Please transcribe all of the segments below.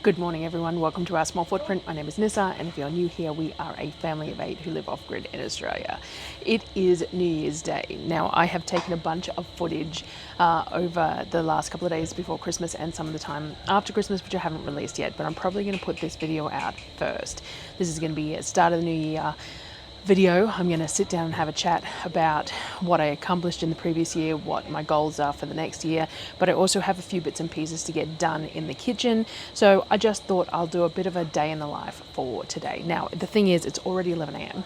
Good morning everyone, welcome to our small footprint. My name is Nyssa, and if you're new here, we are a family of 8 who live off-grid in Australia. It is New Year's Day. Now I have taken a bunch of footage over the last couple of days before Christmas and some of the time after Christmas, which I haven't released yet, but I'm probably going to put this video out first. This is going to be at the start of the new year video. I'm going to sit down and have a chat about what I accomplished in the previous year, what my goals are for the next year, but I also have a few bits and pieces to get done in the kitchen. So I just thought I'll do a bit of a day in the life for today. Now, the thing is, it's already 11 a.m.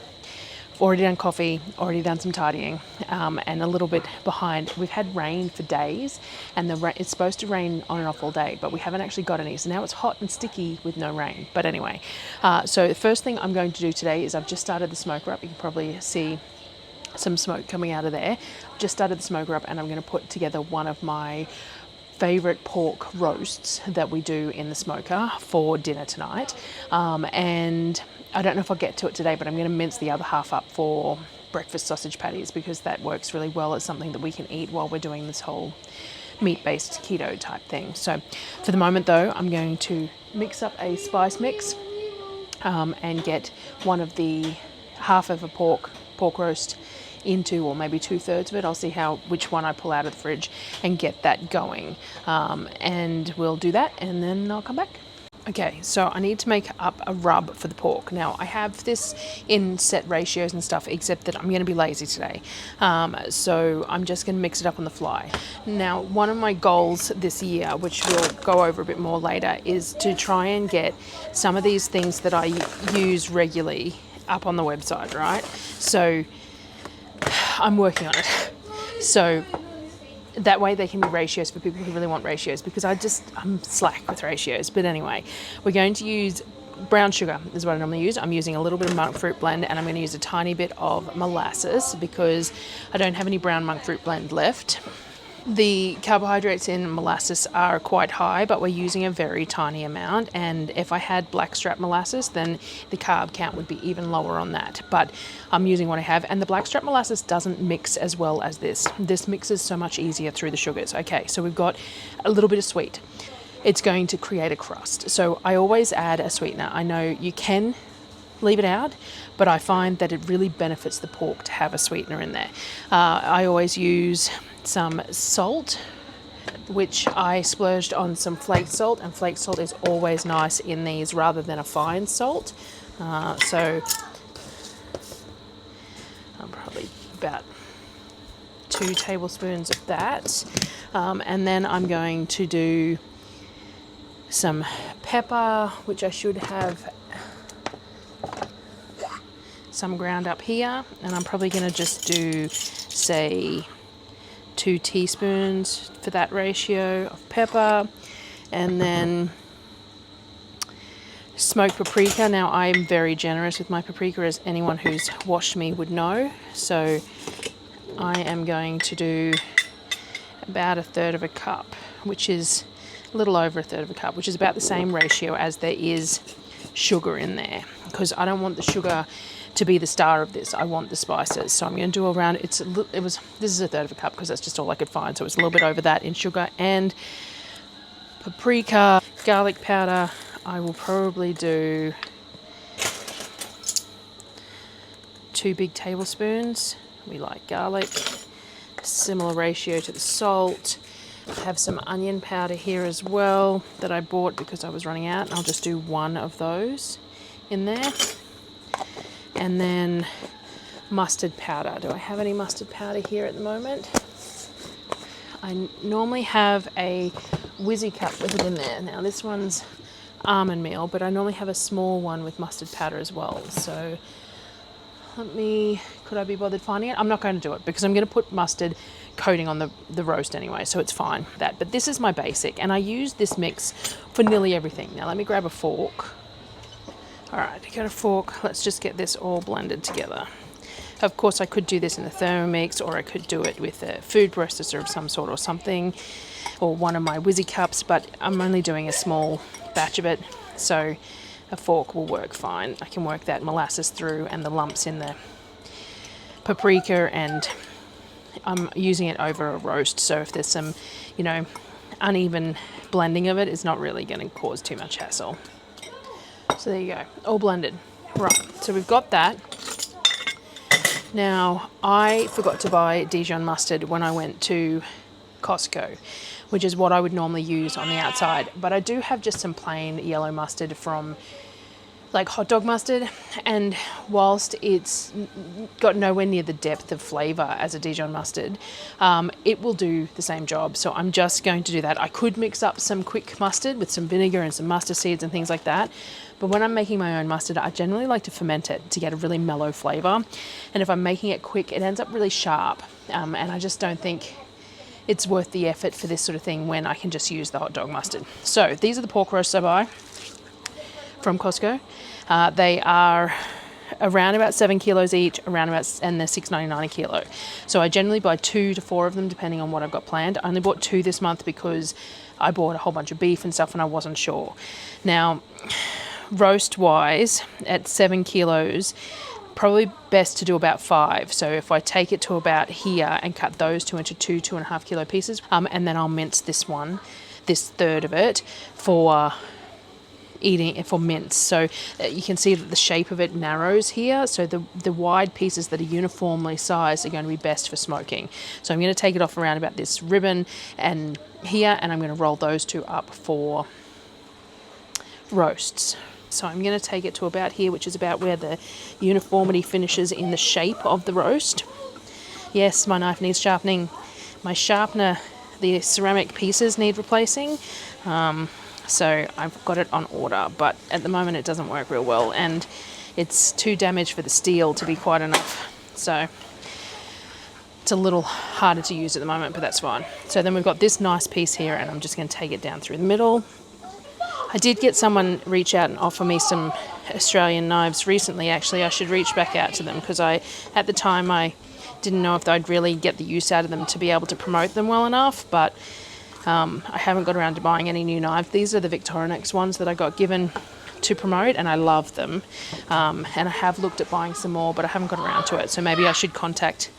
I've already done coffee, already done some tidying, and a little bit behind. We've had rain for days, and it's supposed to rain on and off all day, but we haven't actually got any. So now it's hot and sticky with no rain. But anyway, so the first thing I'm going to do today is I've just started the smoker up. You can probably see some smoke coming out of there. I've just started the smoker up, and I'm going to put together one of my favorite pork roasts that we do in the smoker for dinner tonight. And I don't know if I'll get to it today, but I'm going to mince the other half up for breakfast sausage patties because that works really well. It's something that we can eat while we're doing this whole meat-based keto type thing. So for the moment though, I'm going to mix up a spice mix and get one of the half of a pork roast into, or maybe 2/3 of it. I'll see which one I pull out of the fridge and get that going. And we'll do that and then I'll come back. Okay, so I need to make up a rub for the pork. Now, I have this in set ratios and stuff, except that I'm going to be lazy today. So I'm just going to mix it up on the fly. Now, one of my goals this year, which we'll go over a bit more later, is to try and get some of these things that I use regularly up on the website, right? So I'm working on it. So that way they can be ratios for people who really want ratios, because I'm slack with ratios. But anyway, we're going to use brown sugar is what I normally use. I'm using a little bit of monk fruit blend, and I'm going to use a tiny bit of molasses because I don't have any brown monk fruit blend left. The carbohydrates in molasses are quite high, but we're using a very tiny amount, and if I had blackstrap molasses, then the carb count would be even lower on that. But I'm using what I have, and the blackstrap molasses doesn't mix as well as this. This mixes so much easier through the sugars. Okay, so we've got a little bit of sweet. It's going to create a crust. So I always add a sweetener. I know you can leave it out, but I find that it really benefits the pork to have a sweetener in there. I always use some salt, which I splurged on some flake salt, and flake salt is always nice in these rather than a fine salt. So I'm probably about 2 tablespoons of that. And then I'm going to do some pepper, which I should have some ground up here, and I'm probably going to just do, say, 2 teaspoons for that ratio of pepper, and then smoked paprika. Now, I'm very generous with my paprika, as anyone who's watched me would know, so I am going to do about 1/3 of a cup, which is a little over 1/3 of a cup, which is about the same ratio as there is sugar in there, because I don't want the sugar to be the star of this. I want the spices. So I'm going to do around, this is 1/3 of a cup because that's just all I could find. So it's a little bit over that in sugar and paprika. Garlic powder, I will probably do 2 big tablespoons. We like garlic. Similar ratio to the salt. I have some onion powder here as well that I bought because I was running out. I'll just do 1 of those in there. And then mustard powder. Do I have any mustard powder here at the moment? I normally have a whizzy cup with it in there. Now this one's almond meal, but I normally have a small one with mustard powder as well. So could I be bothered finding it? I'm not going to do it because I'm going to put mustard coating on the roast anyway, so it's fine. But this is my basic, and I use this mix for nearly everything. Now let me grab a fork. All right, I got a fork. Let's just get this all blended together. Of course, I could do this in the Thermomix, or I could do it with a food processor of some sort or something, or one of my whizzy cups, but I'm only doing a small batch of it, so a fork will work fine. I can work that molasses through and the lumps in the paprika, and I'm using it over a roast, so if there's some, uneven blending of it is not really going to cause too much hassle. So there you go, all blended. Right, so we've got that. Now, I forgot to buy Dijon mustard when I went to Costco, which is what I would normally use on the outside. But I do have just some plain yellow mustard from like hot dog mustard, and whilst it's got nowhere near the depth of flavour as a Dijon mustard, it will do the same job. So I'm just going to do that. I could mix up some quick mustard with some vinegar and some mustard seeds and things like that, but when I'm making my own mustard, I generally like to ferment it to get a really mellow flavour, and if I'm making it quick, it ends up really sharp, and I just don't think it's worth the effort for this sort of thing when I can just use the hot dog mustard. So these are the pork roasts I buy from Costco. They are around about 7 kilos each, and they're $6.99 a kilo. So I generally buy 2 to 4 of them depending on what I've got planned. I only bought 2 this month because I bought a whole bunch of beef and stuff and I wasn't sure. Now, roast wise, at 7 kilos, probably best to do about 5. So if I take it to about here and cut those 2 into 2.5 kilo pieces, and then I'll mince this third of it for mince. So you can see that the shape of it narrows here, so the wide pieces that are uniformly sized are going to be best for smoking. So I'm going to take it off around about this ribbon and here, and I'm going to roll those 2 up for roasts. So I'm going to take it to about here, which is about where the uniformity finishes in the shape of the roast. Yes, my knife needs sharpening. My sharpener, the ceramic pieces need replacing. So I've got it on order, but at the moment it doesn't work real well, and it's too damaged for the steel to be quite enough. So it's a little harder to use at the moment, but that's fine. So then we've got this nice piece here, and I'm just going to take it down through the middle. I did get someone reach out and offer me some Australian knives recently. Actually, I should reach back out to them, because at the time I didn't know if I'd really get the use out of them to be able to promote them well enough, but I haven't got around to buying any new knives. These are the Victorinox ones that I got given to promote, and I love them. And I have looked at buying some more, but I haven't got around to it. So maybe I should contact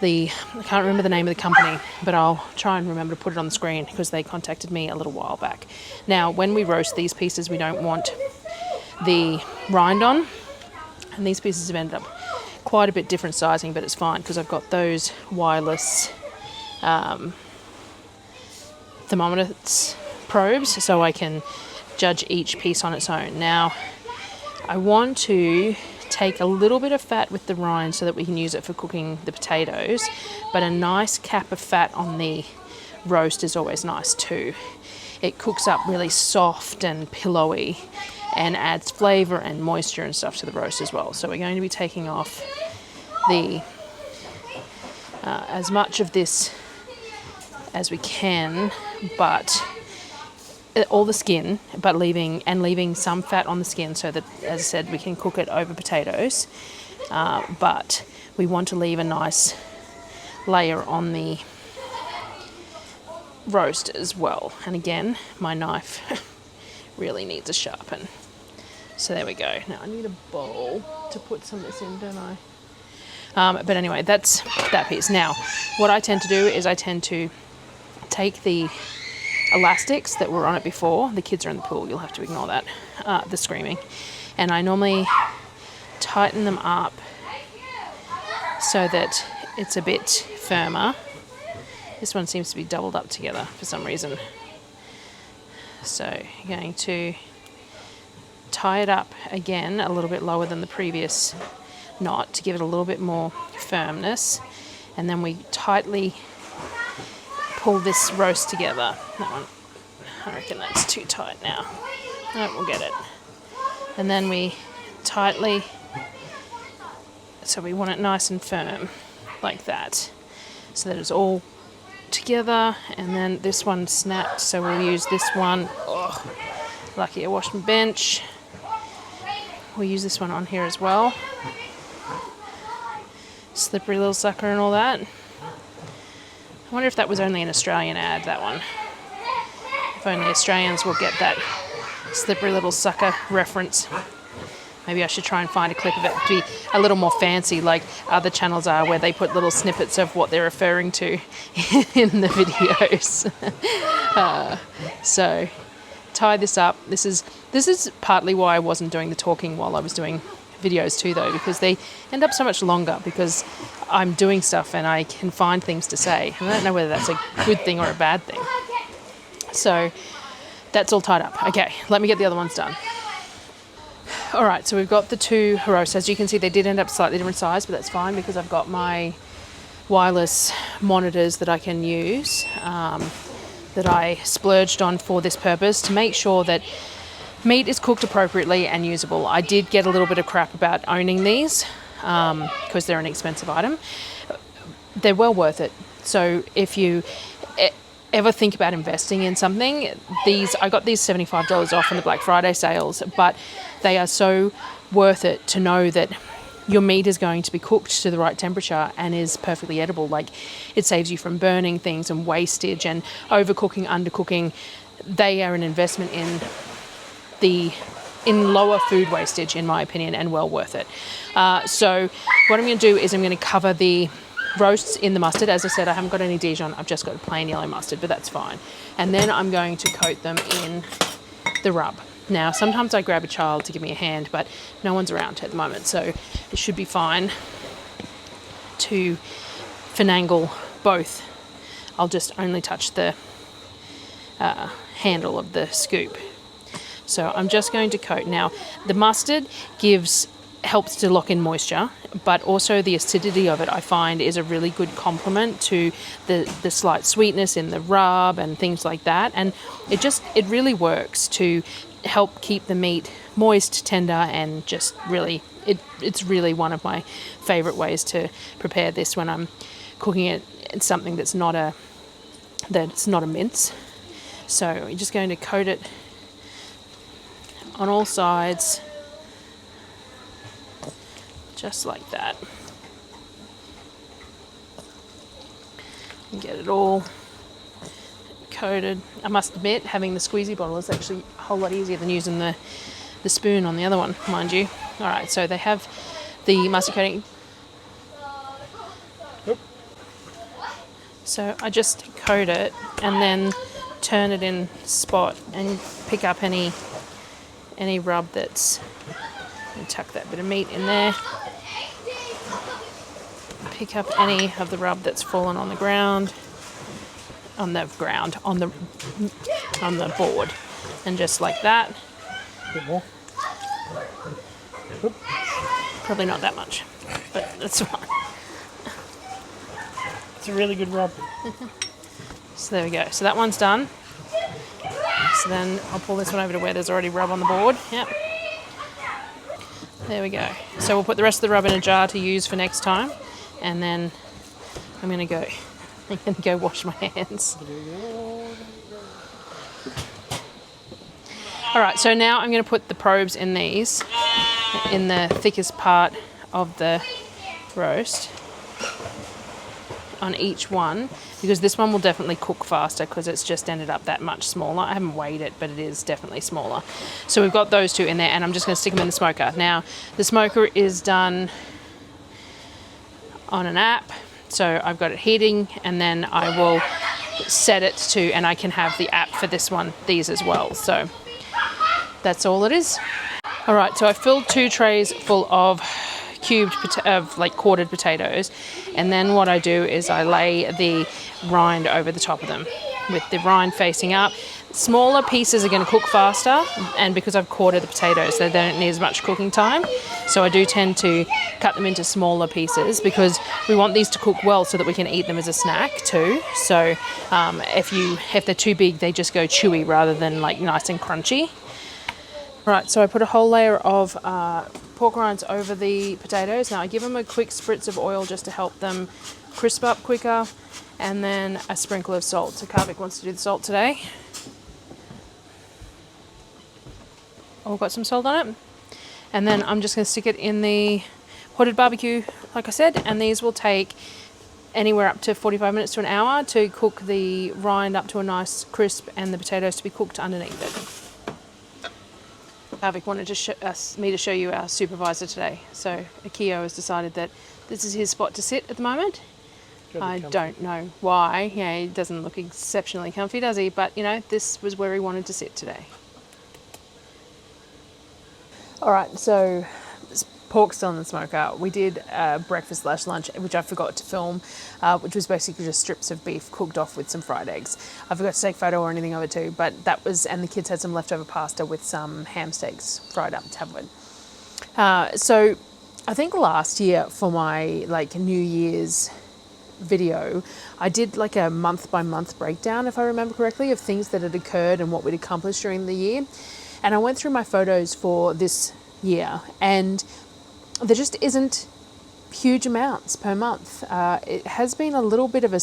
I can't remember the name of the company, but I'll try and remember to put it on the screen, because they contacted me a little while back. Now, when we roast these pieces, we don't want the rind on, and these pieces have ended up quite a bit different sizing, but it's fine because I've got those wireless thermometer probes, so I can judge each piece on its own. Now, I want to take a little bit of fat with the rind so that we can use it for cooking the potatoes, but a nice cap of fat on the roast is always nice too. It cooks up really soft and pillowy and adds flavour and moisture and stuff to the roast as well. So we're going to be taking off as much of this as we can, but all the skin, but leaving some fat on the skin so that, as I said, we can cook it over potatoes. But we want to leave a nice layer on the roast as well. And again, my knife really needs a sharpen. So there we go. Now I need a bowl to put some of this in, don't I? But anyway, that's that piece. Now, what I tend to do is I tend to take the elastics that were on it before. The kids are in the pool, you'll have to ignore that, the screaming. And I normally tighten them up so that it's a bit firmer. This one seems to be doubled up together for some reason. So I'm going to tie it up again a little bit lower than the previous knot to give it a little bit more firmness, and then we tightly pull this roast together. That one, I reckon that's too tight now. No, we'll get it. And then we tightly, so we want it nice and firm like that, so that it's all together. And then this one snapped, so we'll use this one. Oh, lucky I washed my bench. We'll use this one on here as well. Slippery little sucker and all that. I wonder if that was only an Australian ad, that one. If only Australians will get that slippery little sucker reference. Maybe I should try and find a clip of it to be a little more fancy, like other channels are, where they put little snippets of what they're referring to in the videos. So tie this up. This is partly why I wasn't doing the talking while I was doing videos too, though, because they end up so much longer because I'm doing stuff and I can find things to say. And I don't know whether that's a good thing or a bad thing. So that's all tied up. Okay, let me get the other ones done. All right, so we've got the two roasts. As you can see, they did end up slightly different size, but that's fine because I've got my wireless monitors that I can use, that I splurged on for this purpose to make sure that meat is cooked appropriately and usable. I did get a little bit of crap about owning these because they're an expensive item. They're well worth it. So if you ever think about investing in something, I got these $75 off in the Black Friday sales, but they are so worth it to know that your meat is going to be cooked to the right temperature and is perfectly edible. Like, it saves you from burning things and wastage and overcooking, undercooking. They are an investment in lower food wastage, in my opinion, and well worth it. So what I'm going to do is I'm going to cover the roasts in the mustard. As I said, I haven't got any Dijon. I've just got plain yellow mustard, but that's fine. And then I'm going to coat them in the rub. Now, sometimes I grab a child to give me a hand, but no one's around at the moment, so it should be fine to finagle both. I'll just only touch the handle of the scoop. So I'm just going to coat. Now, the mustard helps to lock in moisture, but also the acidity of it, I find, is a really good complement to the slight sweetness in the rub and things like that. And it really works to help keep the meat moist, tender, and just really, it's really one of my favorite ways to prepare this when I'm cooking it. It's something that's not a mince. So you're just going to coat it on all sides, just like that. And get it all coated. I must admit, having the squeezy bottle is actually a whole lot easier than using the spoon on the other one, mind you. All right, so they have the mustard coating. Oop. So I just coat it and then turn it in spot and pick up any rub that's, and tuck that bit of meat in there. Pick up any of the rub that's fallen on the ground, on the board, and just like that. A bit more. Oop. Probably not that much, but that's fine. It's a really good rub. So there we go. So that one's done. So then I'll pull this one over to where there's already rub on the board. Yep. There we go. So we'll put the rest of the rub in a jar to use for next time. And then I'm going to go wash my hands. All right, so now I'm going to put the probes in these, in the thickest part of the roast, on each one, because this one will definitely cook faster because it's just ended up that much smaller. I haven't weighed it, but it is definitely smaller. So we've got those two in there, and I'm just going to stick them in the smoker. Now, the smoker is done on an app, so I've got it heating, and then I will set it to, and I can have the app for these as well. So that's all it is. All right, so I filled 2 trays full of quartered potatoes, and then what I do is I lay the rind over the top of them with the rind facing up. Smaller pieces are going to cook faster, and because I've quartered the potatoes, they don't need as much cooking time. So I do tend to cut them into smaller pieces because we want these to cook well so that we can eat them as a snack too. So if they're too big, they just go chewy rather than like nice and crunchy. Right, so I put a whole layer of pork rinds over the potatoes. Now I give them a quick spritz of oil just to help them crisp up quicker, and then a sprinkle of salt. So Kavik wants to do the salt today. Oh, got some salt on it. And then I'm just going to stick it in the hooded barbecue, like I said, and these will take anywhere up to 45 minutes to an hour to cook the rind up to a nice crisp and the potatoes to be cooked underneath it. Kavik wanted me to show you our supervisor today. So Akio has decided that this is his spot to sit at the moment. I don't know why. Yeah, he doesn't look exceptionally comfy, does he? But, you know, this was where he wanted to sit today. All right, so pork still in the smoker. We did breakfast / lunch, which I forgot to film, which was basically just strips of beef cooked off with some fried eggs. I forgot to take photo or anything of it too, but that was, and the kids had some leftover pasta with some ham steaks fried up to have with. So I think last year for my like New Year's video, I did like a month by month breakdown, if I remember correctly, of things that had occurred and what we'd accomplished during the year. And I went through my photos for this year, and there just isn't huge amounts per month. It has been a little bit of a...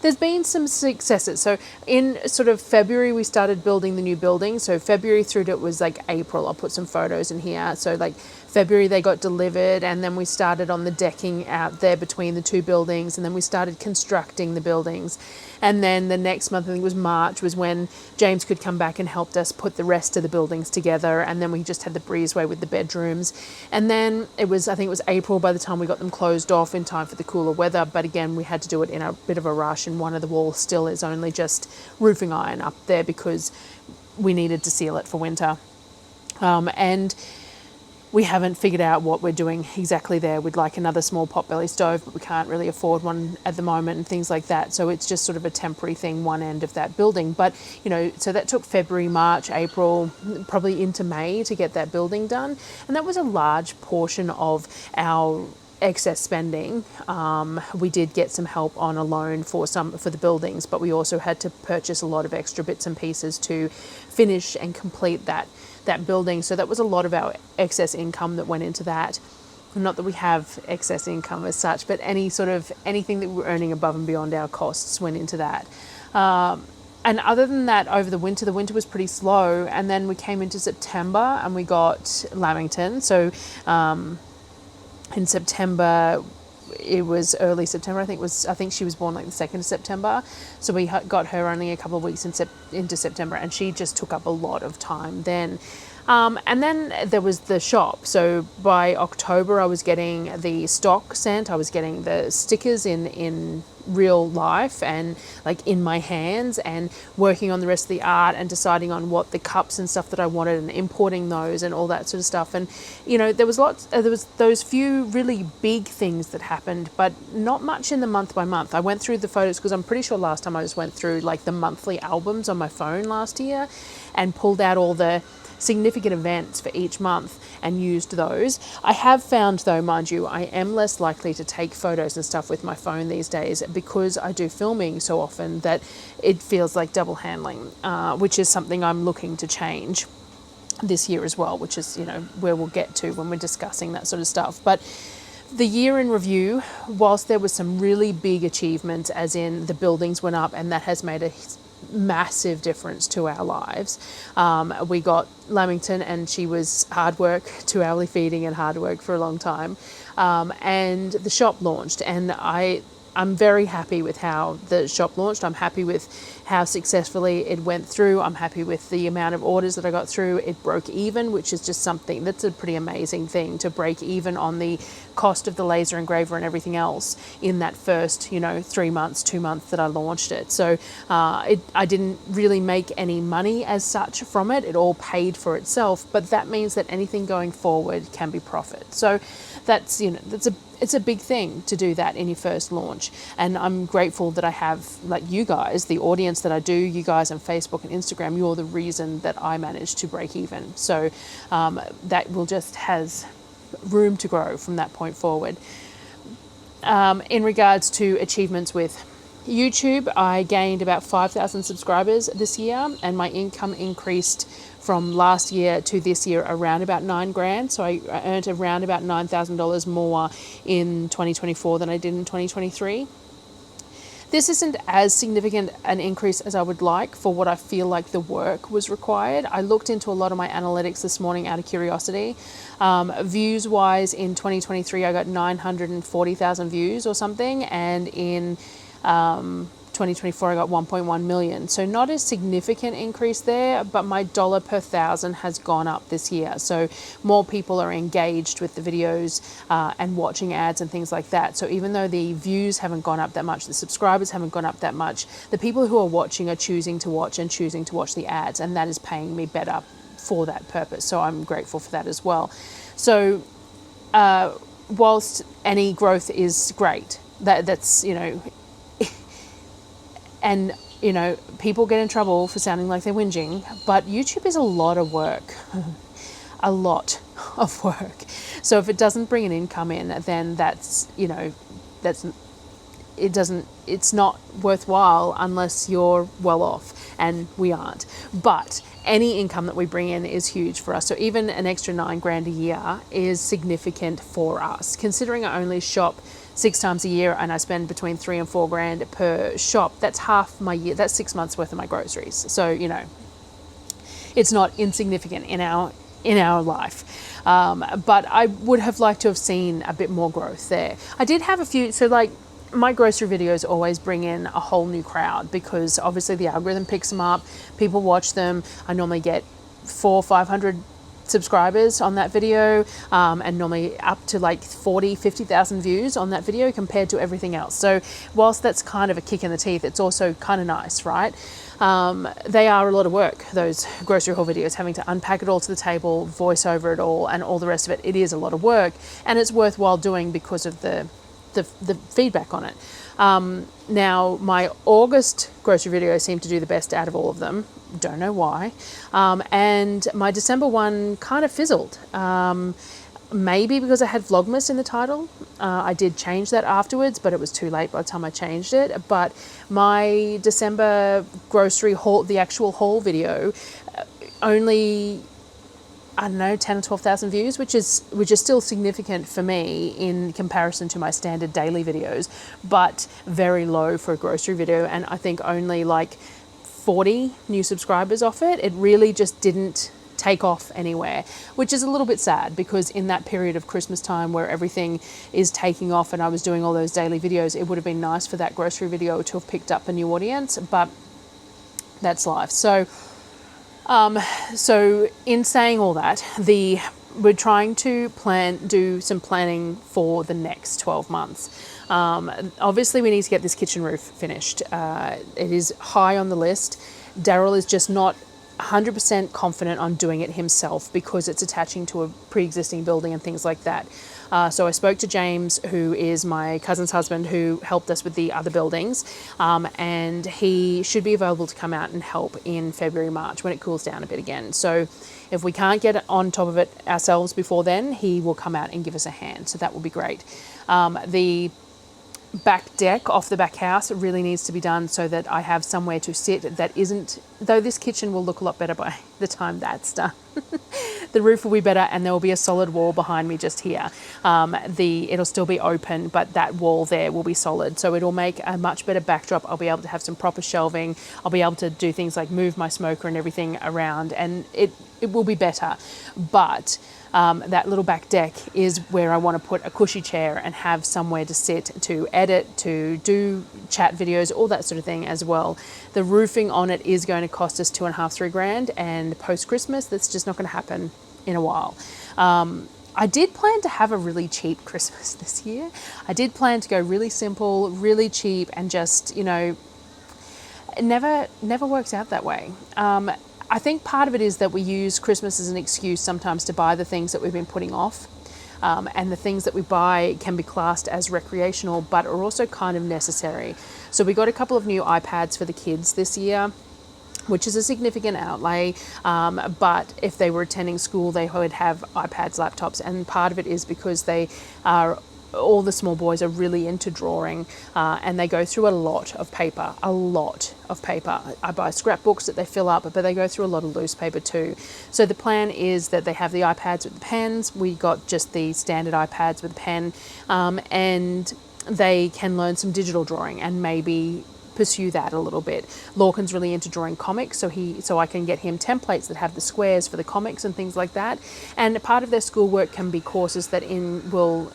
There's been some successes. So in sort of February, we started building the new building. So February through to, it was like April. I'll put some photos in here. So like February, they got delivered, and then we started on the decking out there between the two buildings, and then we started constructing the buildings. And then the next month, I think it was March, was when James could come back and helped us put the rest of the buildings together. And then we just had the breezeway with the bedrooms. And then it was, I think it was April by the time we got them closed off in time for the cooler weather. But again, we had to do it in a bit of a rush, and one of the walls still is only just roofing iron up there because we needed to seal it for winter. And we haven't figured out what we're doing exactly there. We'd like another small potbelly stove, but we can't really afford one at the moment and things like that. So it's just sort of a temporary thing, one end of that building. But, you know, so that took February, March, April, probably into May to get that building done. And that was a large portion of our excess spending. We did get some help on a loan for the buildings, but we also had to purchase a lot of extra bits and pieces to finish and complete that building. So that was a lot of our excess income that went into that. Not that we have excess income as such, but anything that we're earning above and beyond our costs went into that. And other than that, over the winter was pretty slow. And then we came into September and we got Lamington. So in September, it was early September. I think she was born like the 2nd of September. So we got her only a couple of weeks into September, and she just took up a lot of time then. And then there was the shop. So by October, I was getting the stock sent. I was getting the stickers in real life and like in my hands, and working on the rest of the art and deciding on what the cups and stuff that I wanted and importing those and all that sort of stuff. And, you know, there was those few really big things that happened, but not much in the month by month. I went through the photos because I'm pretty sure last time I just went through like the monthly albums on my phone last year and pulled out all the significant events for each month and used those. I have found though, mind you, I am less likely to take photos and stuff with my phone these days because I do filming so often that it feels like double handling, which is something I'm looking to change this year as well, which is, you know, where we'll get to when we're discussing that sort of stuff. But the year in review, whilst there was some really big achievements, as in the buildings went up and that has made a massive difference to our lives. We got Lamington, and she was hard work, 2 hourly feeding and hard work for a long time. And the shop launched, and I'm very happy with how the shop launched. I'm happy with how successfully it went through. I'm happy with the amount of orders that I got through. It broke even, which is just something that's a pretty amazing thing, to break even on the cost of the laser engraver and everything else in that first, 3 months, 2 months that I launched it. So I didn't really make any money as such from it. It all paid for itself, but that means that anything going forward can be profit. So it's a big thing to do that in your first launch. And I'm grateful that I have, like, you guys, the audience that I do, you guys on Facebook and Instagram. You're the reason that I managed to break even. So that will just has room to grow from that point forward. In regards to achievements with YouTube, I gained about 5,000 subscribers this year, and my income increased from last year to this year around about $9,000. So I earned around about $9,000 more in 2024 than I did in 2023. This isn't as significant an increase as I would like for what I feel like the work was required. I looked into a lot of my analytics this morning out of curiosity. Views wise, in 2023, I got 940,000 views or something. And in 2024 I got 1.1 million. So not a significant increase there, but my dollar per thousand has gone up this year. So more people are engaged with the videos and watching ads and things like that. So even though the views haven't gone up that much, the subscribers haven't gone up that much, the people who are watching are choosing to watch the ads, and that is paying me better for that purpose. So I'm grateful for that as well. So whilst any growth is great, that's, you know, and, you know, people get in trouble for sounding like they're whinging, but YouTube is a lot of work, a lot of work. So if it doesn't bring an income in, then that's, you know, it's not worthwhile unless you're well off, and we aren't. But any income that we bring in is huge for us. So even an extra $9,000 a year is significant for us, considering I only shop 6 times a year and I spend between $3,000 and $4,000 per shop. That's half my year. That's 6 months worth of my groceries. So, you know, it's not insignificant in our life. But I would have liked to have seen a bit more growth there. I did have a few, so like my grocery videos always bring in a whole new crowd, because obviously the algorithm picks them up, people watch them. I normally get 400 or 500 subscribers on that video, and normally up to like 50,000 views on that video compared to everything else. So whilst that's kind of a kick in the teeth, it's also kind of nice, right? They are a lot of work, those grocery haul videos, having to unpack it all to the table, voice over it all, and all the rest of it. It is a lot of work, and it's worthwhile doing because of the feedback on it. Now, my August grocery video seemed to do the best out of all of them. Don't know why. And my December one kind of fizzled. Maybe because I had Vlogmas in the title. I did change that afterwards, but it was too late by the time I changed it. But my December grocery haul, the actual haul video, only, I don't know, 10 or 12,000 views, which is still significant for me in comparison to my standard daily videos, but very low for a grocery video. And I think only like 40 new subscribers off it. It really just didn't take off anywhere, which is a little bit sad, because in that period of Christmas time where everything is taking off and I was doing all those daily videos, it would have been nice for that grocery video to have picked up a new audience, but that's life. So in saying all that, we're trying to do some planning for the next 12 months. Obviously we need to get this kitchen roof finished. It is high on the list. Darryl is just not 100% confident on doing it himself because it's attaching to a pre-existing building and things like that. So I spoke to James, who is my cousin's husband, who helped us with the other buildings, and he should be available to come out and help in February, March when it cools down a bit again. So if we can't get on top of it ourselves before then, he will come out and give us a hand. So that will be great. The back deck off the back house really needs to be done so that I have somewhere to sit that isn't, though this kitchen will look a lot better by the time that's done. The roof will be better, and there will be a solid wall behind me just here. It'll still be open, but that wall there will be solid. So it'll make a much better backdrop. I'll be able to have some proper shelving. I'll be able to do things like move my smoker and everything around, and it will be better. But that little back deck is where I want to put a cushy chair and have somewhere to sit, to edit, to do chat videos, all that sort of thing as well. The roofing on it is going to cost us $2,500-3,000, and post-Christmas, that's just not going to happen in a while. I did plan to have a really cheap Christmas this year. I did plan to go really simple, really cheap, and just, you know, it never works out that way. I think part of it is that we use Christmas as an excuse sometimes to buy the things that we've been putting off. And the things that we buy can be classed as recreational, but are also kind of necessary. So we got a couple of new iPads for the kids this year, which is a significant outlay. But if they were attending school, they would have iPads, laptops. And part of it is because all the small boys are really into drawing, and they go through a lot of paper. I buy scrapbooks that they fill up, but they go through a lot of loose paper too. So the plan is that they have the iPads with the pens. We got just the standard iPads with a pen, and they can learn some digital drawing and maybe pursue that a little bit. Lorcan's really into drawing comics, so I can get him templates that have the squares for the comics and things like that. And part of their schoolwork can be courses that will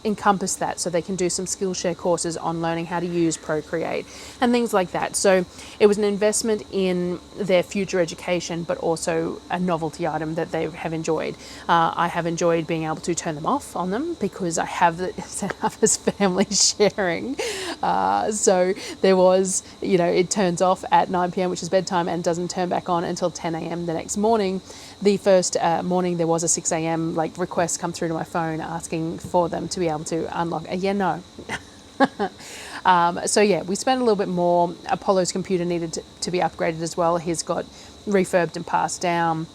encompass that, so they can do some Skillshare courses on learning how to use Procreate and things like that. So it was an investment in their future education, but also a novelty item that they have enjoyed. I have enjoyed being able to turn them off on them because I have it set up as family sharing. So there was, it turns off at 9 p.m, which is bedtime, and doesn't turn back on until 10 a.m. the next morning. The first morning there was a 6 a.m. request come through to my phone asking for them to be able to unlock. No. So yeah, we spent a little bit more. Apollo's computer needed to be upgraded as well. He's got refurbed and passed down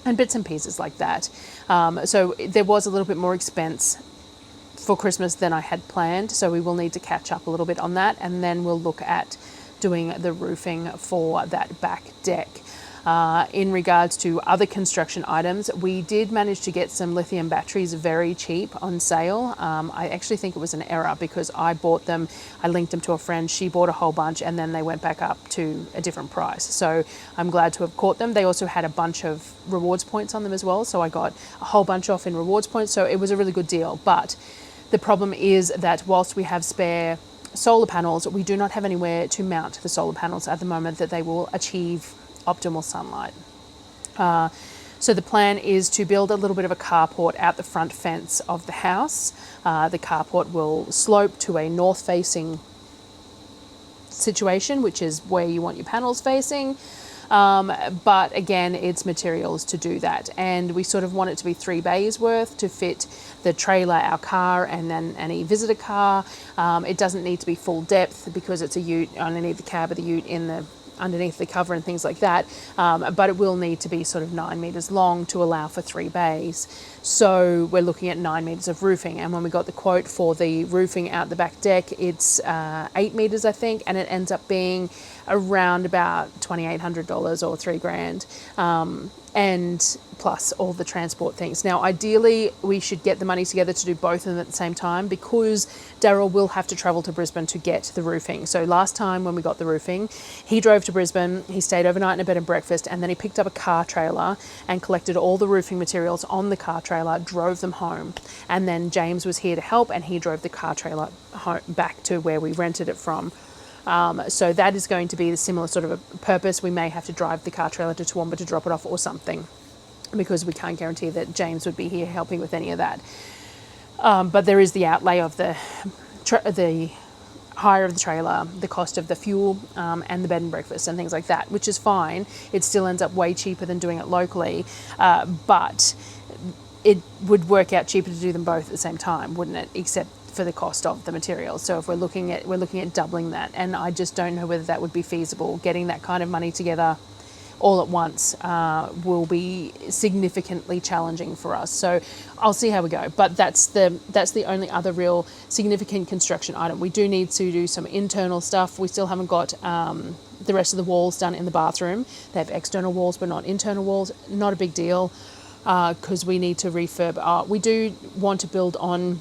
and bits and pieces like that. So there was a little bit more expense for Christmas than I had planned. So we will need to catch up a little bit on that. And then we'll look at doing the roofing for that back deck. In regards to other construction items, we did manage to get some lithium batteries very cheap on sale. I actually think it was an error because I bought them, I linked them to a friend, she bought a whole bunch, and then they went back up to a different price. So I'm glad to have caught them. They also had a bunch of rewards points on them as well, so I got a whole bunch off in rewards points, so it was a really good deal. But the problem is that whilst we have spare solar panels, we do not have anywhere to mount the solar panels at the moment that they will achieve optimal sunlight. So the plan is to build a little bit of a carport out the front fence of the house. The carport will slope to a north-facing situation, which is where you want your panels facing. But again, it's materials to do that. And we sort of want it to be 3 bays worth to fit the trailer, our car, and then any visitor car. It doesn't need to be full depth because it's a ute. I only need the cab of the ute in the underneath the cover and things like that, but it will need to be sort of 9 meters long to allow for 3 bays. So we're looking at 9 meters of roofing, and when we got the quote for the roofing out the back deck, it's 8 meters I think, and it ends up being around about $2,800 or $3,000, and plus all the transport things. Now ideally we should get the money together to do both of them at the same time, because Darryl will have to travel to Brisbane to get the roofing. So last time when we got the roofing, he drove to Brisbane, he stayed overnight in a bed and breakfast, and then he picked up a car trailer and collected all the roofing materials on the car trailer, drove them home, and then James was here to help, and he drove the car trailer home, back to where we rented it from. So that is going to be a similar sort of a purpose. We may have to drive the car trailer to Toowoomba to drop it off or something, because we can't guarantee that James would be here helping with any of that. But there is the outlay of the hire of the trailer, the cost of the fuel, and the bed and breakfast and things like that, which is fine. It still ends up way cheaper than doing it locally, but it would work out cheaper to do them both at the same time, wouldn't it? Except for the cost of the materials. So if we're looking at doubling that, and I just don't know whether that would be feasible. Getting that kind of money together all at once will be significantly challenging for us. So I'll see how we go. But that's the only other real significant construction item. We do need to do some internal stuff. We still haven't got the rest of the walls done in the bathroom. They have external walls but not internal walls. Not a big deal, because we need to refurb. We do want to build on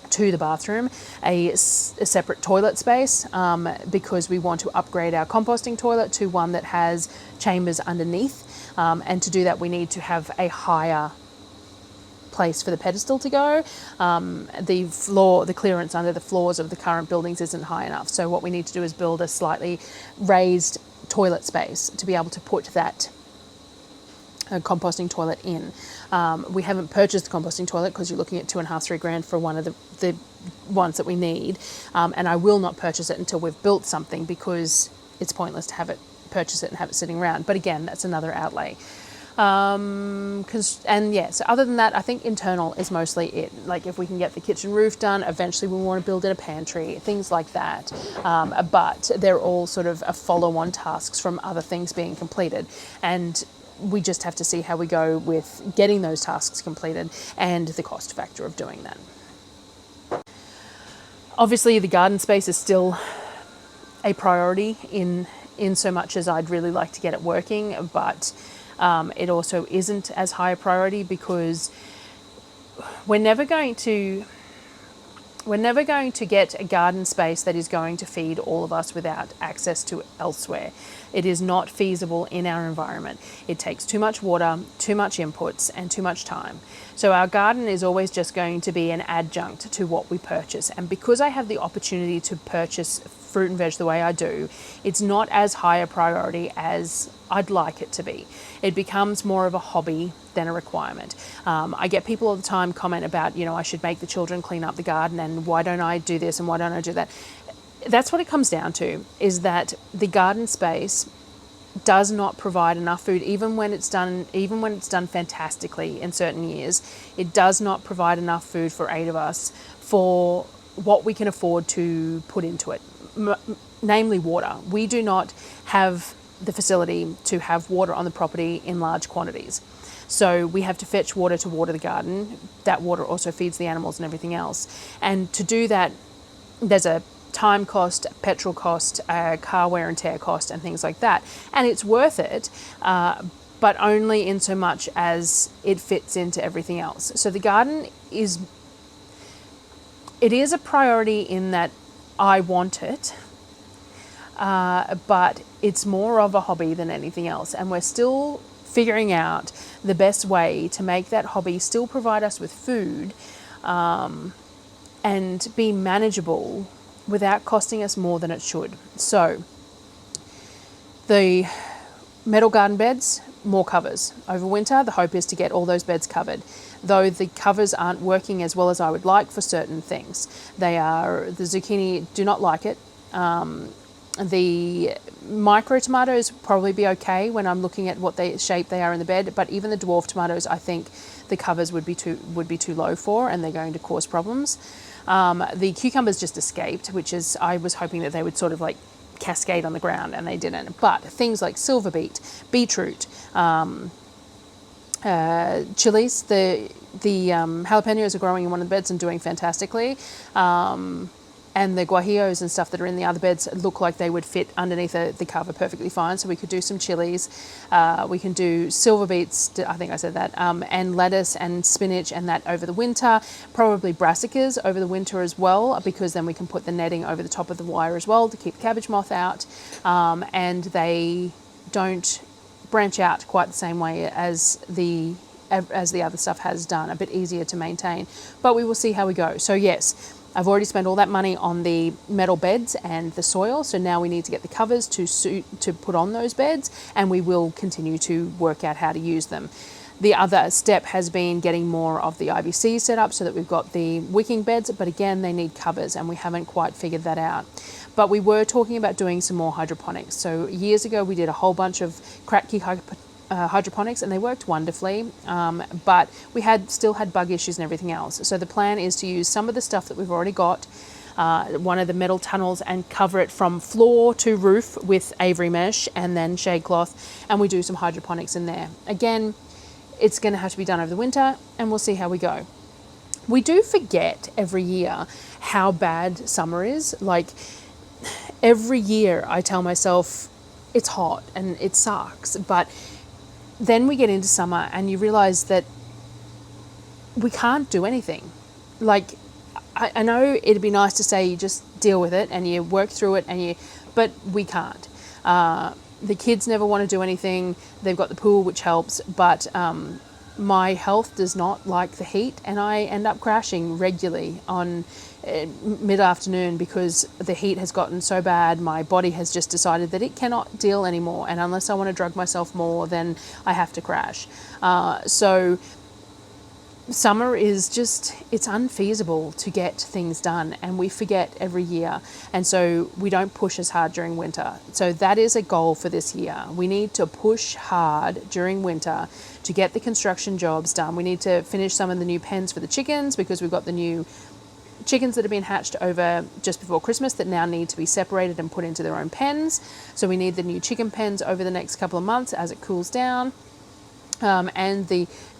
to the bathroom a separate toilet space, because we want to upgrade our composting toilet to one that has chambers underneath, and to do that we need to have a higher place for the pedestal to go. The clearance under the floors of the current buildings isn't high enough, so what we need to do is build a slightly raised toilet space to be able to put that composting toilet in. We haven't purchased the composting toilet because you're looking at $2,500-3,000 for one of the ones that we need, and I will not purchase it until we've built something, because it's pointless to purchase it and have it sitting around. But again, that's another outlay. So other than that, I think internal is mostly it. Like if we can get the kitchen roof done, eventually we want to build in a pantry, things like that. But they're all sort of a follow-on tasks from other things being completed, and we just have to see how we go with getting those tasks completed and the cost factor of doing that. Obviously, the garden space is still a priority in so much as I'd really like to get it working, but it also isn't as high a priority, because we're never going to get a garden space that is going to feed all of us without access to elsewhere. It is not feasible in our environment. It takes too much water, too much inputs, and too much time. So our garden is always just going to be an adjunct to what we purchase. And because I have the opportunity to purchase fruit and veg the way I do, it's not as high a priority as I'd like it to be. It becomes more of a hobby than a requirement. I get people all the time comment about, I should make the children clean up the garden, and why don't I do this and why don't I do that? That's what it comes down to, is that the garden space does not provide enough food, even when it's done fantastically in certain years. It does not provide enough food for 8 of us for what we can afford to put into it, namely water. We do not have the facility to have water on the property in large quantities. So we have to fetch water to water the garden. That water also feeds the animals and everything else. And to do that, there's a time cost, petrol cost, car wear and tear cost, and things like that. And it's worth it, but only in so much as it fits into everything else. So the garden is a priority in that I want it, but it's more of a hobby than anything else. And we're still figuring out the best way to make that hobby still provide us with food, and be manageable without costing us more than it should. So the metal garden beds, more covers. Over winter, the hope is to get all those beds covered, though the covers aren't working as well as I would like for certain things. The zucchini do not like it. The micro tomatoes probably be okay when I'm looking at what shape they are in the bed, but even the dwarf tomatoes, I think the covers would be too low for, and they're going to cause problems. The cucumbers just escaped, I was hoping that they would sort of like cascade on the ground, and they didn't. But things like silver beetroot, chilies, the jalapenos are growing in one of the beds and doing fantastically. And the guajillos and stuff that are in the other beds look like they would fit underneath the cover perfectly fine. So we could do some chilies. We can do silver beets, I think I said that, and lettuce and spinach and that over the winter. Probably brassicas over the winter as well, because then we can put the netting over the top of the wire as well to keep the cabbage moth out. And they don't branch out quite the same way as the other stuff has done, a bit easier to maintain. But we will see how we go. So yes, I've already spent all that money on the metal beds and the soil, so now we need to get the covers to put on those beds, and we will continue to work out how to use them. The other step has been getting more of the IBC set up so that we've got the wicking beds, but again, they need covers, and we haven't quite figured that out. But we were talking about doing some more hydroponics. So years ago, we did a whole bunch of Kratky hydroponics, and they worked wonderfully, but we still had bug issues and everything else. So the plan is to use some of the stuff that we've already got, one of the metal tunnels, and cover it from floor to roof with Avery mesh and then shade cloth, and we do some hydroponics in there. Again, it's going to have to be done over the winter, and we'll see how we go. We do forget every year how bad summer is. Like, every year I tell myself it's hot and it sucks, but then we get into summer and you realize that we can't do anything. Like, I know it'd be nice to say you just deal with it and you work through it, but we can't. The kids never want to do anything. They've got the pool, which helps, but my health does not like the heat, and I end up crashing regularly on mid-afternoon because the heat has gotten so bad. My body has just decided that it cannot deal anymore, and unless I want to drug myself more, then I have to crash. So summer is just, it's unfeasible to get things done, and we forget every year, and so we don't push as hard during winter. So that is a goal for this year. We need to push hard during winter to get the construction jobs done. We need to finish some of the new pens for the chickens, because we've got the new chickens that have been hatched over just before Christmas that now need to be separated and put into their own pens. So we need the new chicken pens over the next couple of months as it cools down. And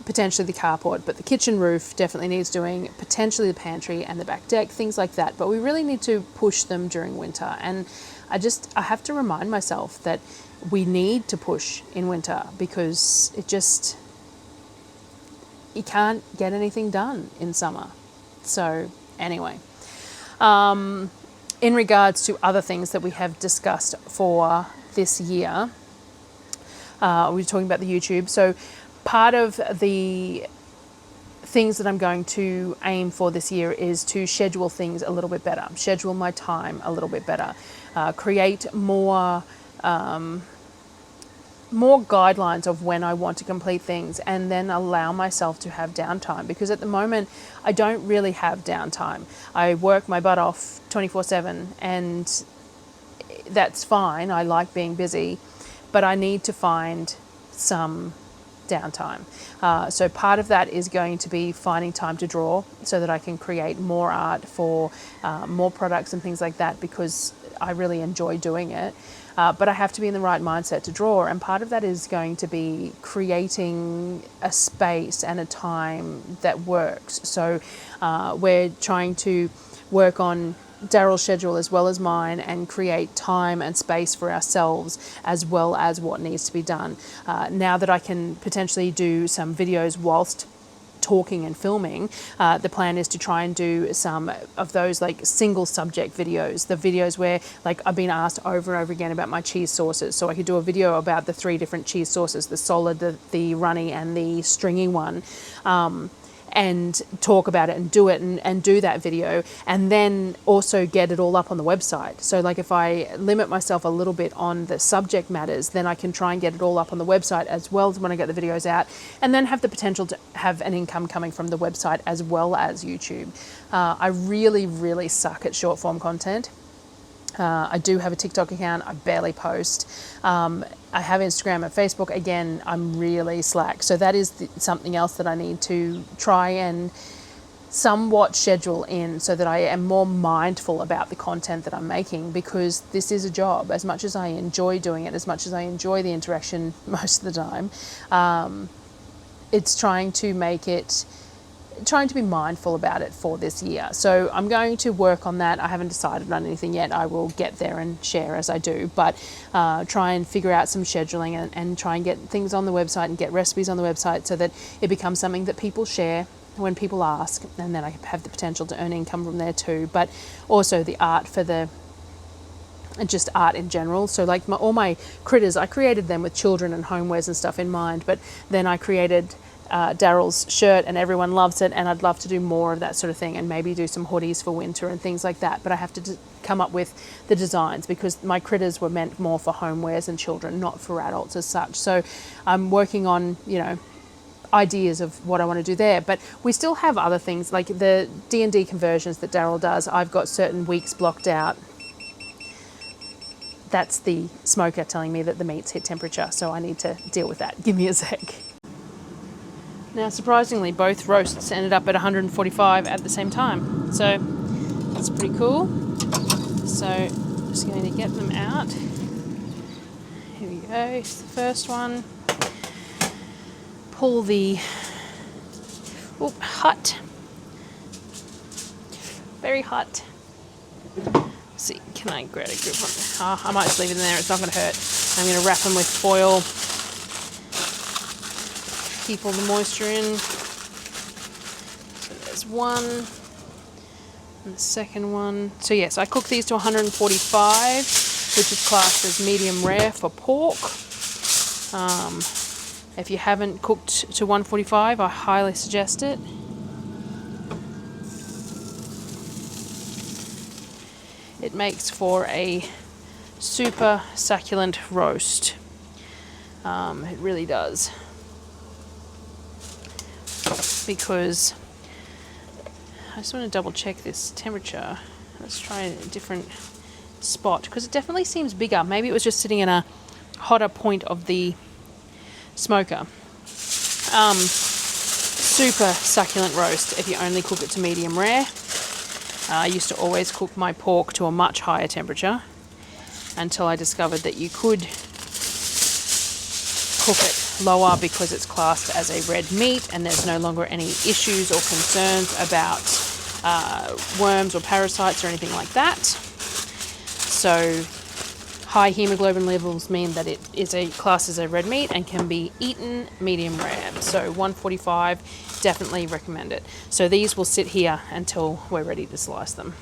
potentially the carport, but the kitchen roof definitely needs doing, potentially the pantry and the back deck, things like that. But we really need to push them during winter, and I have to remind myself that we need to push in winter, because you can't get anything done in summer. So anyway, in regards to other things that we have discussed for this year, we were talking about the YouTube. So part of the things that I'm going to aim for this year is to schedule things a little bit better, schedule my time a little bit better, create more guidelines of when I want to complete things, and then allow myself to have downtime, because at the moment I don't really have downtime. I work my butt off 24/7, and that's fine. I like being busy, but I need to find some downtime. So part of that is going to be finding time to draw so that I can create more art for more products and things like that, because I really enjoy doing it. But I have to be in the right mindset to draw, and part of that is going to be creating a space and a time that works. So we're trying to work on Darryl's schedule as well as mine, and create time and space for ourselves as well as what needs to be done. Now that I can potentially do some videos whilst talking and filming, the plan is to try and do some of those like single subject videos, the videos where like I've been asked over and over again about my cheese sauces. So I could do a video about the 3 different cheese sauces, the solid, the runny and the stringy one, and talk about it and do it and do that video, and then also get it all up on the website. So like if I limit myself a little bit on the subject matters, then I can try and get it all up on the website as well as when I get the videos out, and then have the potential to have an income coming from the website as well as YouTube. I really suck at short form content. I do have a TikTok account. I barely post. I have Instagram and Facebook. Again, I'm really slack. So that is something else that I need to try and somewhat schedule in, so that I am more mindful about the content that I'm making, because this is a job. As much as I enjoy doing it, as much as I enjoy the interaction most of the time, it's trying to be mindful about it for this year. So I'm going to work on that. I haven't decided on anything yet. I will get there and share as I do, but try and figure out some scheduling, and try and get things on the website and get recipes on the website, so that it becomes something that people share when people ask, and then I have the potential to earn income from there too. But also the art for just art in general. So like all my critters, I created them with children and homewares and stuff in mind, but then I created Darryl's shirt and everyone loves it, and I'd love to do more of that sort of thing, and maybe do some hoodies for winter and things like that. But I have to come up with the designs, because my critters were meant more for homewares and children, not for adults as such. So I'm working on, ideas of what I want to do there. But we still have other things like the D&D conversions that Darryl does. I've got certain weeks blocked out. That's the smoker telling me that the meat's hit temperature, so I need to deal with that. Give me a sec. Now, surprisingly, both roasts ended up at 145 at the same time, so that's pretty cool. So I'm just going to get them out. Here we go, it's the first one. Pull the hot, very hot. Let's see, can I grab a good one? I might just leave it in there, it's not going to hurt. I'm going to wrap them with foil. Keep all the moisture in. So there's one, and the second one. So yes, I cook these to 145, which is classed as medium rare for pork. If you haven't cooked to 145, I highly suggest it. It makes for a super succulent roast. It really does. Because I just want to double check this temperature. Let's try a different spot, because it definitely seems bigger. Maybe it was just sitting in a hotter point of the smoker. Super succulent roast if you only cook it to medium rare. I used to always cook my pork to a much higher temperature, until I discovered that you could cook it lower because it's classed as a red meat, and there's no longer any issues or concerns about worms or parasites or anything like that. So high hemoglobin levels mean that it is classed as a red meat and can be eaten medium rare. So 145, definitely recommend it. So these will sit here until we're ready to slice them.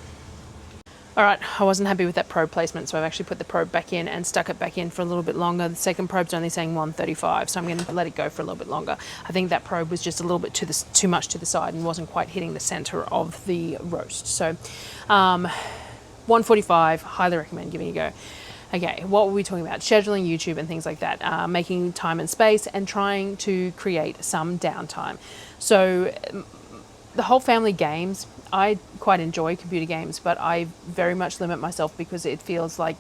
All right, I wasn't happy with that probe placement, so I've actually put the probe back in and stuck it back in for a little bit longer. The second probe's only saying 135, so I'm going to let it go for a little bit longer. I think that probe was just a little bit too much to the side and wasn't quite hitting the center of the roast. So 145, highly recommend giving it a go. Okay, what were we talking about? Scheduling YouTube and things like that, making time and space and trying to create some downtime. So the whole family games, I quite enjoy computer games, but I very much limit myself because it feels like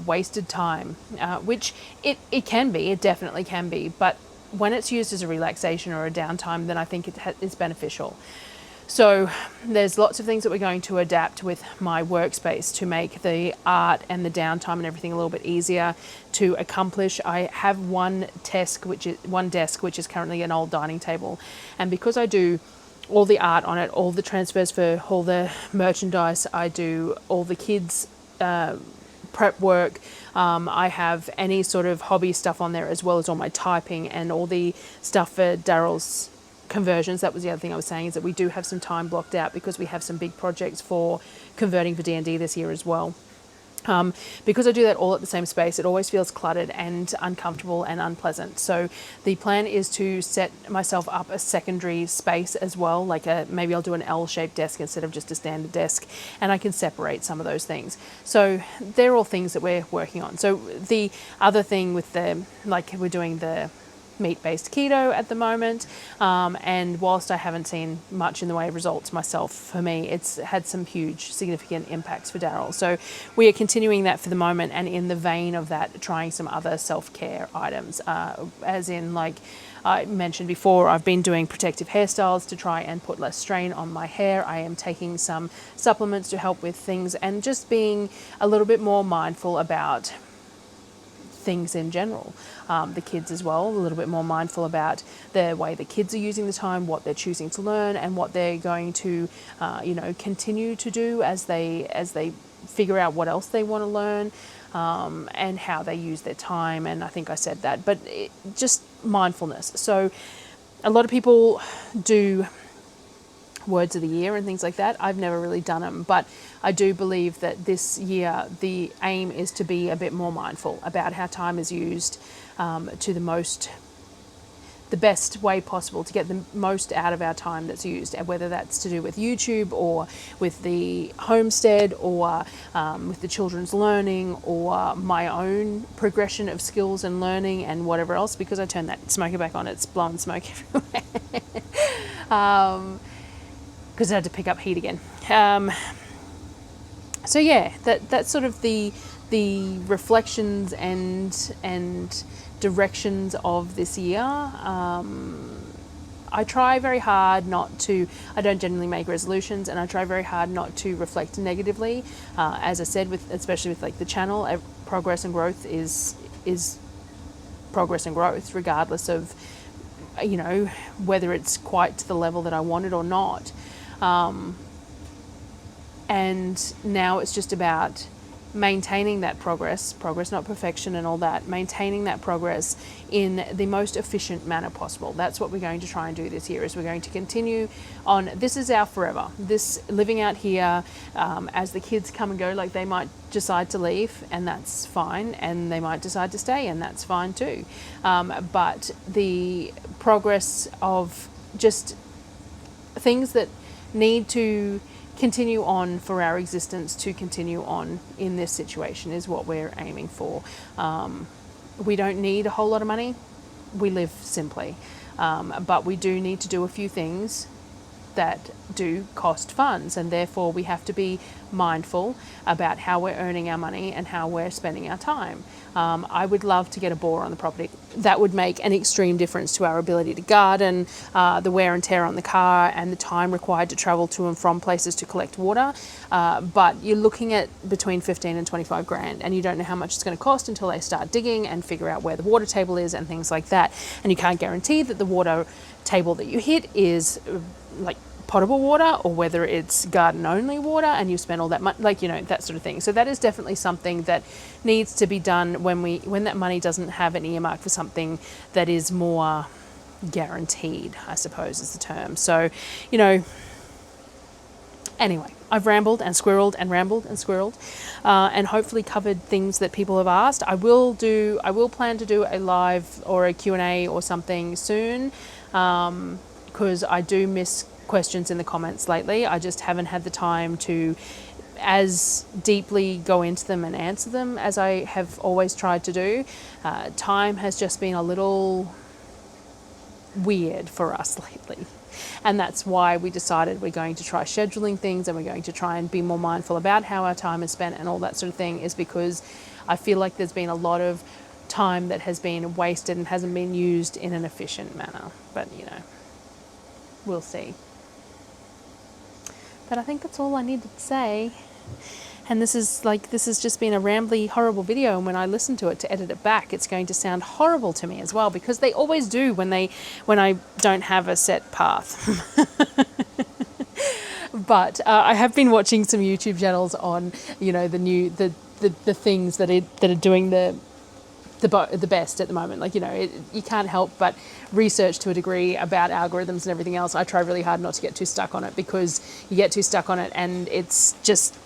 wasted time, which it can be, it definitely can be, but when it's used as a relaxation or a downtime, then I think it's beneficial. So there's lots of things that we're going to adapt with my workspace to make the art and the downtime and everything a little bit easier to accomplish. I have one desk, which is currently an old dining table, and because I do all the art on it, all the transfers for all the merchandise, I do all the kids' prep work. I have any sort of hobby stuff on there, as well as all my typing and all the stuff for Darryl's conversions. That was the other thing I was saying, is that we do have some time blocked out because we have some big projects for converting for D&D this year as well. Because I do that all at the same space, it always feels cluttered and uncomfortable and unpleasant. So the plan is to set myself up a secondary space as well, like maybe I'll do an L-shaped desk instead of just a standard desk, and I can separate some of those things. So they're all things that we're working on. So the other thing with we're doing the meat-based keto at the moment, and whilst I haven't seen much in the way of results myself, for me it's had some huge significant impacts for Darryl. So we are continuing that for the moment, and in the vein of that, trying some other self-care items, as in, like I mentioned before, I've been doing protective hairstyles to try and put less strain on my hair. I am taking some supplements to help with things, and just being a little bit more mindful about things in general. The kids as well, a little bit more mindful about the way the kids are using the time, what they're choosing to learn, and what they're going to continue to do as they figure out what else they want to learn, and how they use their time. And I think I said that, but just mindfulness. So a lot of people do words of the year and things like that. I've never really done them, but I do believe that this year the aim is to be a bit more mindful about how time is used, to the best way possible to get the most out of our time that's used, and whether that's to do with YouTube or with the homestead or with the children's learning or my own progression of skills and learning and whatever else. Because I turned that smoker back on, it's blowing smoke everywhere. Because I had to pick up heat again. So yeah, that's sort of the reflections and directions of this year. I try very hard not to. I don't generally make resolutions, and I try very hard not to reflect negatively. As I said, especially with like the channel, progress and growth is progress and growth, regardless of whether it's quite to the level that I wanted or not. And now it's just about maintaining that progress not perfection and all that, maintaining that progress in the most efficient manner possible. That's what we're going to try and do this year, is we're going to continue on. This is our forever, this living out here, as the kids come and go. Like, they might decide to leave, and that's fine, and they might decide to stay, and that's fine too, but the progress of just things that need to continue on for our existence to continue on in this situation is what we're aiming for. We don't need a whole lot of money. We live simply, but we do need to do a few things that do cost funds, and therefore we have to be mindful about how we're earning our money and how we're spending our time. I would love to get a bore on the property. That would make an extreme difference to our ability to garden, the wear and tear on the car, and the time required to travel to and from places to collect water. But you're looking at between 15 and 25 grand, and you don't know how much it's going to cost until they start digging and figure out where the water table is and things like that. And you can't guarantee that the water table that you hit is like potable water, or whether it's garden only water, and you spend all that money, that sort of thing. So that is definitely something that needs to be done when that money doesn't have an earmark for something that is more guaranteed, I suppose is the term. So Anyway, I've rambled and squirreled and rambled and squirreled, and hopefully covered things that people have asked. I will plan to do a live or a Q&A or something soon, because I do miss questions in the comments lately. I just haven't had the time to as deeply go into them and answer them as I have always tried to do. Time has just been a little weird for us lately. And that's why we decided we're going to try scheduling things, and we're going to try and be more mindful about how our time is spent and all that sort of thing, is because I feel like there's been a lot of time that has been wasted and hasn't been used in an efficient manner. But, you know, we'll see. But I think that's all I needed to say. And this has just been a rambly, horrible video, and when I listen to it to edit it back, it's going to sound horrible to me as well, because they always do when I don't have a set path. But I have been watching some YouTube channels on, you know, the things that are doing the best at the moment. Like, you know, you can't help but research to a degree about algorithms and everything else. I try really hard not to get too stuck on it, because you get too stuck on it and it's just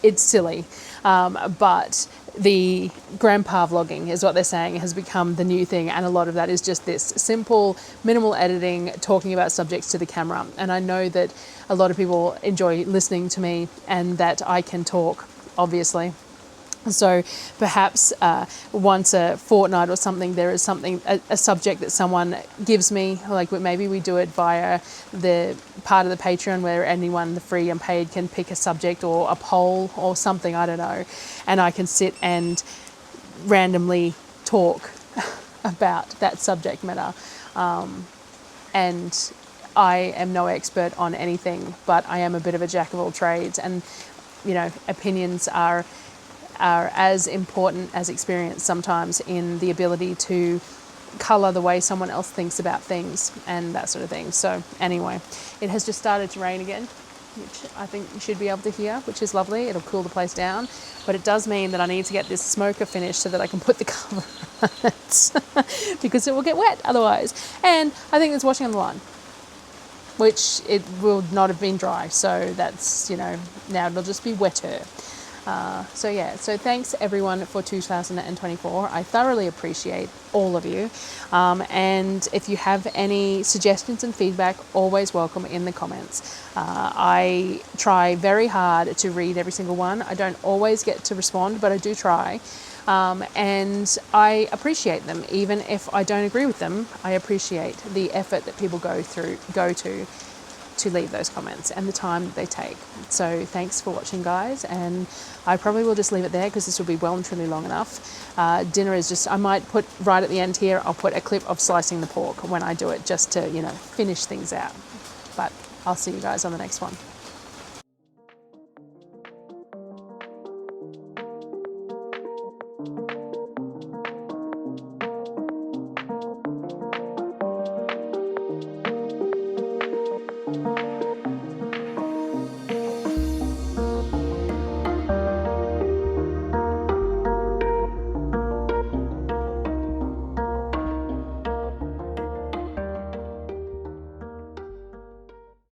it's silly. But the grandpa vlogging is what they're saying has become the new thing, and a lot of that is just this simple, minimal editing, talking about subjects to the camera. And I know that a lot of people enjoy listening to me and that I can talk, obviously. So perhaps once a fortnight or something, there is a subject that someone gives me, like maybe we do it via the part of the Patreon where anyone, the free and paid, can pick a subject or a poll or something, I don't know, and I can sit and randomly talk about that subject matter. And I am no expert on anything, but I am a bit of a jack of all trades, and, you know, opinions are as important as experience sometimes in the ability to colour the way someone else thinks about things and that sort of thing. So anyway, it has just started to rain again, which I think you should be able to hear, which is lovely. It'll cool the place down, but it does mean that I need to get this smoker finished so that I can put the cover on it because it will get wet otherwise. And I think there's washing on the line, which it will not have been dry. So that's, you know, now it'll just be wetter. So thanks everyone for 2024. I thoroughly appreciate all of you. And if you have any suggestions and feedback, always welcome in the comments. I try very hard to read every single one. I don't always get to respond, but I do try. And I appreciate them. Even if I don't agree with them, I appreciate the effort that people go to leave those comments and the time that they take. So thanks for watching, guys, and I probably will just leave it there because this will be well and truly long enough. Dinner is just, I might put right at the end here, I'll put a clip of slicing the pork when I do it, just to, you know, finish things out. But I'll see you guys on the next one.